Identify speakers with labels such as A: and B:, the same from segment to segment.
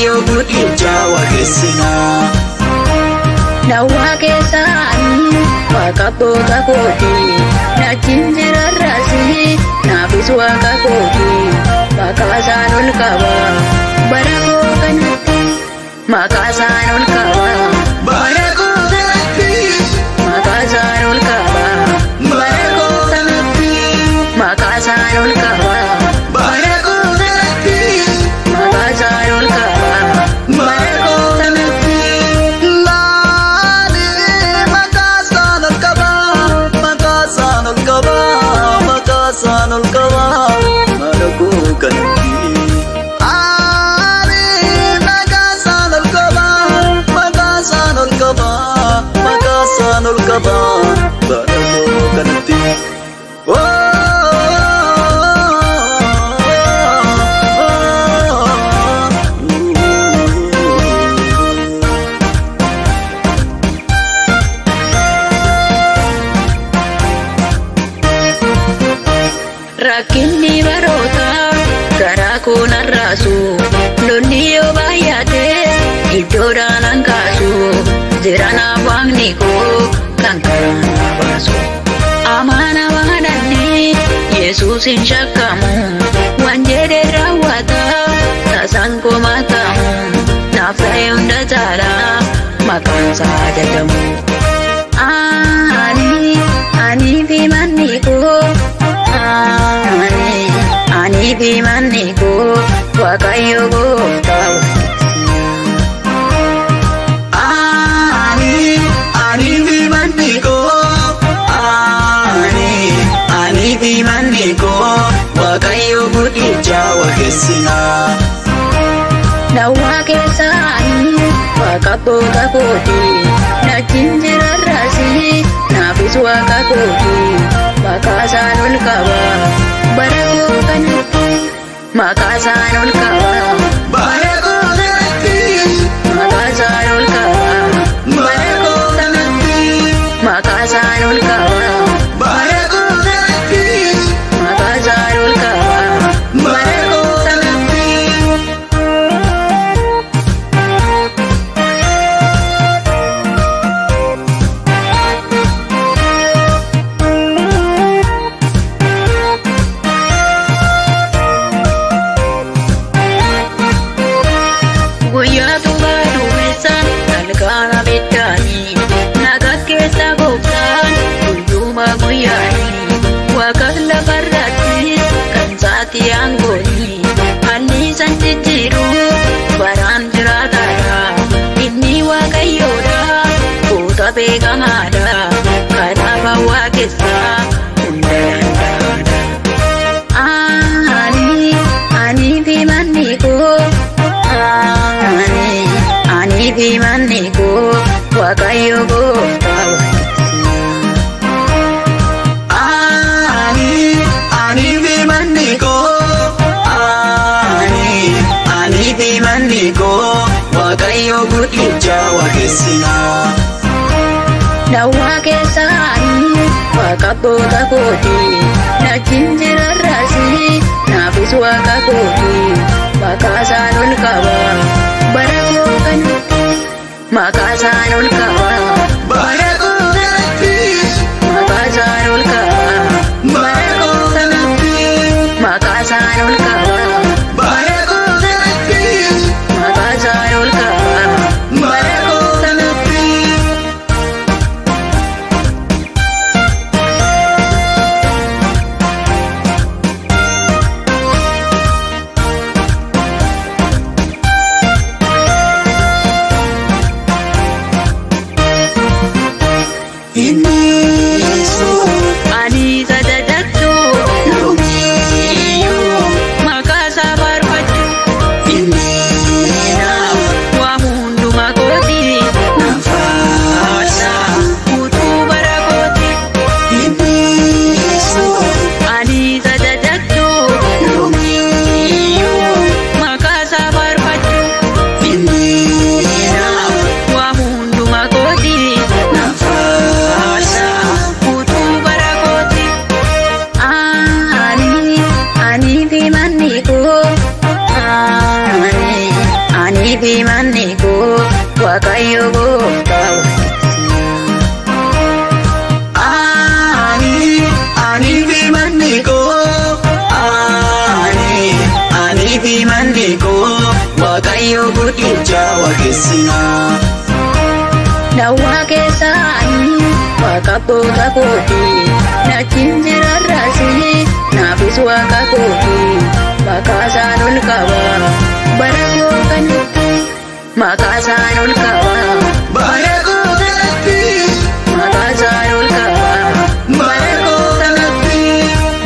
A: Waaqayyo guddicha waaqessina.
B: Nawaa keessaanii waaqa abboota kooti, nachiin jirarraasi naafis waaqa kooti. Maqaasaan ol qaba bara koo kanatti, maqaasaan ol qaba bara koo kanatti, maqaasaan ol qaba bara koo kanatti, maqaasaan ol qaba bara koo kanatti, maqaasaan ol qaba bara koo kanatti.
A: Laali maqaasaan ol qaba, maqaasaan ol qaba, maqaasaan ol qaba bara koo kanatti. Ani maqaasaan ol qaba, maqaasaan ol qaba, maqaasaan ol qaba bara koo kanatti.
B: Rakkinni baroota garaa koo narraasu, lolli yoo baay'ate iddoodhaan an kaasu, jiranaaf waaqni koo kan karaa na baasu. Amaana waadhanne Yesuus hin shakkamu, waan jedhe raawwata taasaan koo matamu, naaf ta'e hunda caala maqaan isaa ajajamu. Ani fi manni koo, ani fi manni koo Waaqayyo gooftaa waaqessina.
A: Ani fi manni koo, ani fi manni koo Waaqayyo guddicha waaqessina.
B: Nawaa keessaanii waaqa abboota kooti, nachiin jirarraasi naafis waaqa kooti. Maqaasaan ol qaba bara koo kanatti, maqaasaan ol qaba bara koo kanatti, maqaasaan ol qaba bara koo kanatti, maqaasaan ol qaba bara koo kanatti, maqaasaan ol qaba bara koo kanatti. Guyyaatu baadumessaan halkana biddaanii, naga keessa gooftaan guyyuma guyyaanii, waaqaan lafarratti kan saati aangooni, haalli isaan jijjiiru baraan jiraataadha. Inni Waaqayyoodha goota beekamaadha, kanaaf waaqessaa hunda danda'aadha. Ani fi manni koo, ani fi manni koo Waaqayyo gooftaa waaqessina.
A: Ani fi manni koo, ani fi manni koo Waaqayyo guddicha waaqessina.
B: Nawaa keessaanii waaqa abboota kooti, nachiin jirarraasi naafis waaqa kooti. Maqaasaan ol qaba bara koo kanatti, maqaasaan ol qaba bara koo kanatti, maqaasaan ol qaba bara koo kanatti, maqaasaan ol qaba bara koo kanatti, maqaasaan ol qaba bara koo kanatti. Waaqayyo gooftaa
A: Ani fi manni koo Ani fi manni koo Waaqayyo guddicha waaqessina
B: Dawwaa keessaanii waaqa abboota kooti nachiin jiraarraasini naafis waaqa kooti maqaasaan ol qaba bara koo kanatti maqaasaan ol qaba
A: bara koo kanatti
B: maqaasaan ol qaba
A: bara koo kanatti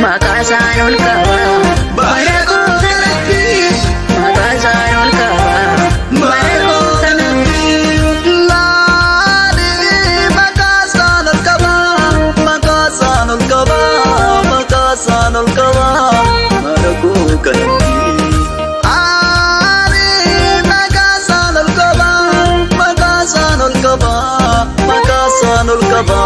B: maqaasaan ol qaba
A: bara koo kanatti
B: maqaasaan ol qaba
A: bara koo kanatti laani maqaasaan ol qaba maqaasaan ol qaba maqaasaan ol qaba bara koo kanatti ani maqaasaan ol qaba maqaasaan ol qaba maqaasaan ol qaba